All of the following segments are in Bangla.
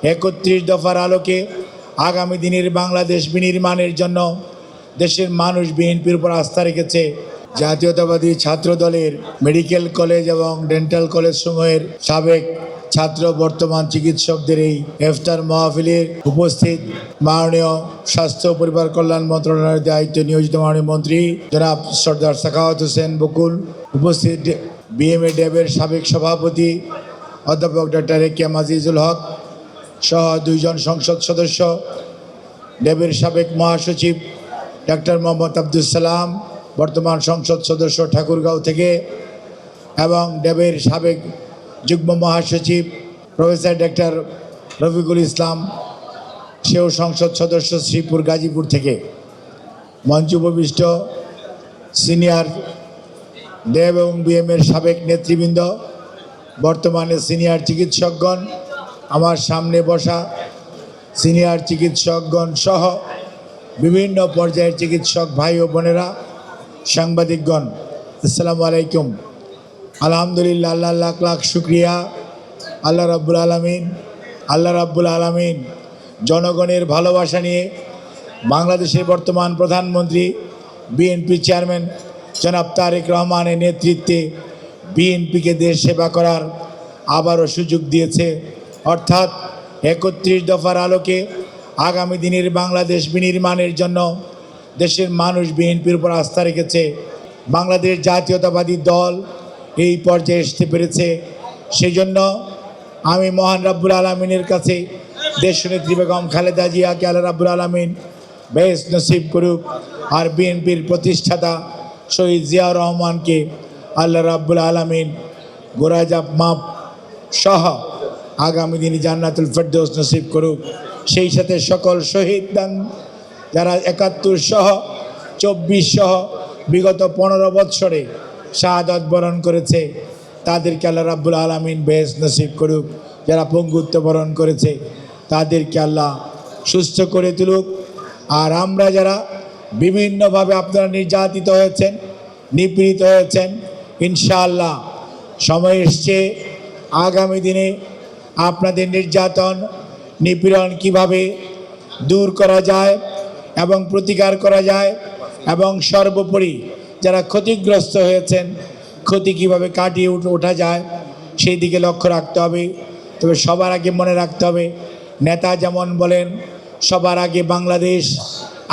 31 দফার আলোকে আগামী দিনের বাংলাদেশ বিনির্মাণের জন্য দেশের মানুষ বিএনপির উপর আস্থা রেখেছে। জাতীয়তাবাদী ছাত্র দলের মেডিকেল কলেজ এবং ডেন্টাল কলেজ সমূহের সাবেক ছাত্র বর্তমান চিকিৎসকদের এই ইফতার মাহফিলে উপস্থিত মাননীয় স্বাস্থ্য ও পরিবার কল্যাণ মন্ত্রণালয়ের দায়িত্বে নিয়োজিত মাননীয় মন্ত্রী জনাব সর্দার সাখাওয়াত হোসেন বকুল, উপস্থিত বিএমএ ড্যাবের সাবেক সভাপতি অধ্যাপক doctor A K M Azizul Haque সহ 2 জন সংসদ সদস্য, ড্যাবের সাবেক মহাসচিব ডক্টর মোহাম্মদ আব্দুল সালাম বর্তমান সংসদ সদস্য ঠাকুরগাঁও থেকে, এবং ড্যাবের সাবেক যুগ্ম মহাসচিব প্রফেসর ডক্টর রফিকুল ইসলাম, সেও সংসদ সদস্য শ্রীপুর গাজীপুর থেকে। মঞ্চ উপবিষ্ট সিনিয়র ড্যাব এবং বিএমের সাবেক নেতৃবৃন্দ, বর্তমানে সিনিয়র চিকিৎসকগণ, আমার সামনে বসা সিনিয়র চিকিৎসকগণ সহ বিভিন্ন পর্যায়ের চিকিৎসক ভাই ও বোনেরা, সাংবাদিকগণ, আসসালামু আলাইকুম। আলহামদুলিল্লাহ, আল্লাহ লাখ লাখ শুক্রিয়া। আল্লাহ রাব্বুল আলামিন জনগণের ভালোবাসা নিয়ে বাংলাদেশের বর্তমান প্রধানমন্ত্রী বিএনপি চেয়ারম্যান জনাব তারেক রহমানের নেতৃত্বে বিএনপিকে দেশ সেবা করার আবারও সুযোগ দিয়েছে। অর্থাৎ 31 দফার আলোকে আগামী দিনের বাংলাদেশ বিনির্মাণের জন্য দেশের মানুষ বিএনপির উপর আস্থা রেখেছে। বাংলাদেশ জাতীয়তাবাদী দল এই পর্যায়ে আসতে পেরেছে। সেই জন্য আমি মহান রাব্বুল আলমিনের কাছে দেশনেত্রী বেগম খালেদা জিয়াকে আল্লাহ রাব্বুল আলমিন বেশ নসিব করুক, আর বিএনপির প্রতিষ্ঠাতা শহীদ জিয়াউর রহমানকে আল্লাহ রাব্বুল আলমিন গোরাজাব মাপ সহ আগামী দিনে জান্নাতুল ফেরদৌস নসিব করুক। সেই সাথে সকল শহীদ যারা 71 সহ 24 সহ বিগত 15 বৎসরে শাহাদাত বরণ করেছে, তাদেরকে আল্লাহ রাব্বুল আলামিন বেশ নসিব করুক। যারা পঙ্গুত্ব বরণ করেছে তাদেরকে আল্লাহ সুস্থ করে তুলুক। আর আমরা যারা বিভিন্নভাবে আপনারা নির্যাতিত হয়েছেন, নিপীড়িত হয়েছেন, ইনশাআল্লাহ সময় এসছে আগামী দিনে আপনাদের নির্যাতন নিপীড়ন কিভাবে দূর করা যায় এবং প্রতিকার করা যায়, এবং সর্বোপরি যারা ক্ষতিগ্রস্ত হয়েছেন ক্ষতি কিভাবে কাটিয়ে ওঠা যায় সেই দিকে লক্ষ্য রাখতে হবে। তবে সবার আগে মনে রাখতে হবে, নেতা যেমন বলেন সবার আগে বাংলাদেশ,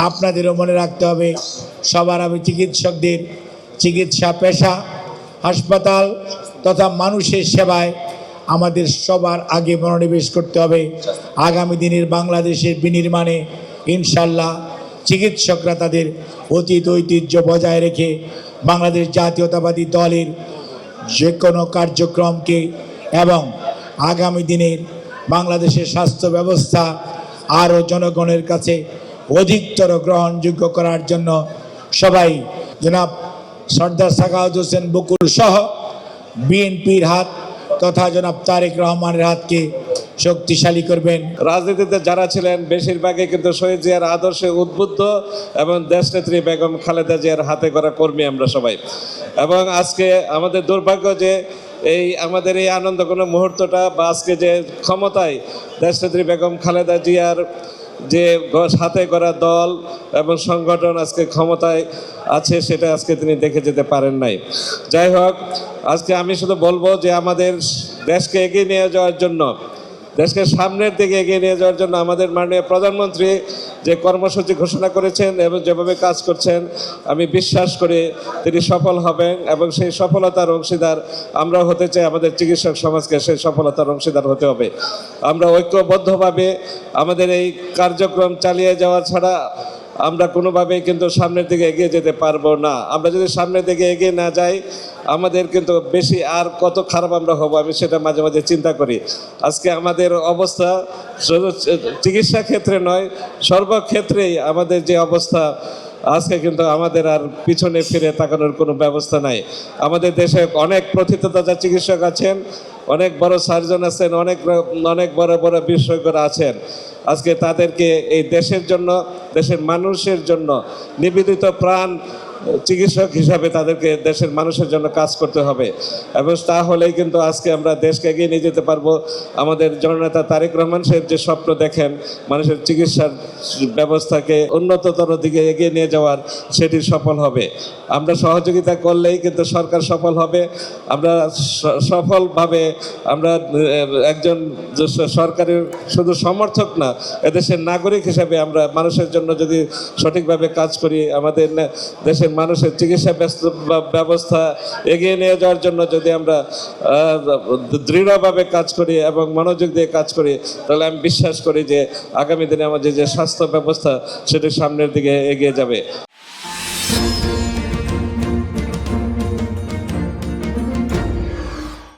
আপনাদেরও মনে রাখতে হবে সবার আগে চিকিৎসকদের চিকিৎসা পেশা, হাসপাতাল তথা মানুষের সেবায় আমাদের সবার আগে মনোনিবেশ করতে হবে। আগামী দিনের বাংলাদেশের বিনির্মাণে ইনশাল্লাহ চিকিৎসকরা তাদের অতীত ঐতিহ্য বজায় রেখে বাংলাদেশ জাতীয়তাবাদী দলের যে কোনো কার্যক্রমকে এবং আগামী দিনের বাংলাদেশের স্বাস্থ্য ব্যবস্থা আরও জনগণের কাছে অধিকতর গ্রহণযোগ্য করার জন্য সবাই জনাব সর্দার সাখাওয়াত হোসেন বকুল সহ বিএনপির হাত তথা জনাব তারেক রহমানের হাতকে শক্তিশালী করবেন। রাজনীতিতে যারা ছিলেন বেশিরভাগই কিন্তু শহীদ জিয়ার আদর্শে উদ্বুদ্ধ এবং দেশনেত্রী বেগম খালেদা জিয়ার হাতে করা কর্মী আমরা সবাই। এবং আজকে আমাদের দুর্ভাগ্য যে আমাদের এই আনন্দ কোনো মুহূর্তটা বা আজকে যে ক্ষমতায় দেশনেত্রী বেগম খালেদা জিয়ার যে হাতে করা দল এবং সংগঠন আজকে ক্ষমতায় আছে সেটা আজকে তিনি দেখে যেতে পারেন নাই। যাই হোক, আজকে আমি শুধু বলবো যে আমাদের দেশকে এগিয়ে নিয়ে যাওয়ার জন্য, দেশকে সামনের দিকে এগিয়ে নিয়ে যাওয়ার জন্য আমাদের মাননীয় প্রধানমন্ত্রী যে কর্মসূচি ঘোষণা করেছেন এবং যেভাবে কাজ করছেন, আমি বিশ্বাস করি তিনি সফল হবেন এবং সেই সফলতার অংশীদার আমরা হতে চাই। আমাদের চিকিৎসক সমাজকে সেই সফলতার অংশীদার হতে হবে। আমরা ঐক্যবদ্ধভাবে আমাদের এই কার্যক্রম চালিয়ে যাওয়া ছাড়া আমরা কোনোভাবেই কিন্তু সামনের দিকে এগিয়ে যেতে পারবো না। আমরা যদি সামনের দিকে এগিয়ে না যাই আমাদের কিন্তু বেশি আর কত খারাপ আমরা হব, আমি সেটা মাঝে মাঝে চিন্তা করি। আজকে আমাদের অবস্থা শুধু চিকিৎসা ক্ষেত্রে নয়, সর্বক্ষেত্রেই আমাদের যে অবস্থা আজকে কিন্তু আমাদের আর পিছনে ফিরে তাকানোর কোনো ব্যবস্থা নাই। আমাদের দেশে অনেক প্রথিতযশা চিকিৎসক আছেন, অনেক বড় সার্জন আছেন, অনেক বড় বড় বিশেষজ্ঞরা আছেন। আজকে তাদেরকে এই দেশের জন্য, দেশের মানুষের জন্য নিবেদিত প্রাণ চিকিৎসক হিসাবে তাদেরকে দেশের মানুষের জন্য কাজ করতে হবে এবং তাহলেই কিন্তু আজকে আমরা দেশকে এগিয়ে নিয়ে যেতে পারবো। আমাদের জননেতা তারেক রহমান সাহেব যে স্বপ্ন দেখেন মানুষের চিকিৎসার ব্যবস্থাকে উন্নততর দিকে এগিয়ে নিয়ে যাওয়ার, সেটি সফল হবে। আমরা সহযোগিতা করলেই কিন্তু সরকার সফল হবে। আমরা সফলভাবে আমরা একজন সরকারের শুধু সমর্থক না, এদেশের নাগরিক হিসাবে আমরা মানুষের জন্য যদি সঠিকভাবে কাজ করি, আমাদের দেশের মানুষের চিকিৎসা ব্যবস্থা এগিয়ে নিয়ে যাওয়ার জন্য যদি আমরা দৃঢ়ভাবে কাজ করি এবং মনোযোগ দিয়ে কাজ করি, তাহলে আমি বিশ্বাস করি যে আগামী দিনে আমাদের যে স্বাস্থ্য ব্যবস্থা সেটি সামনের দিকে এগিয়ে যাবে।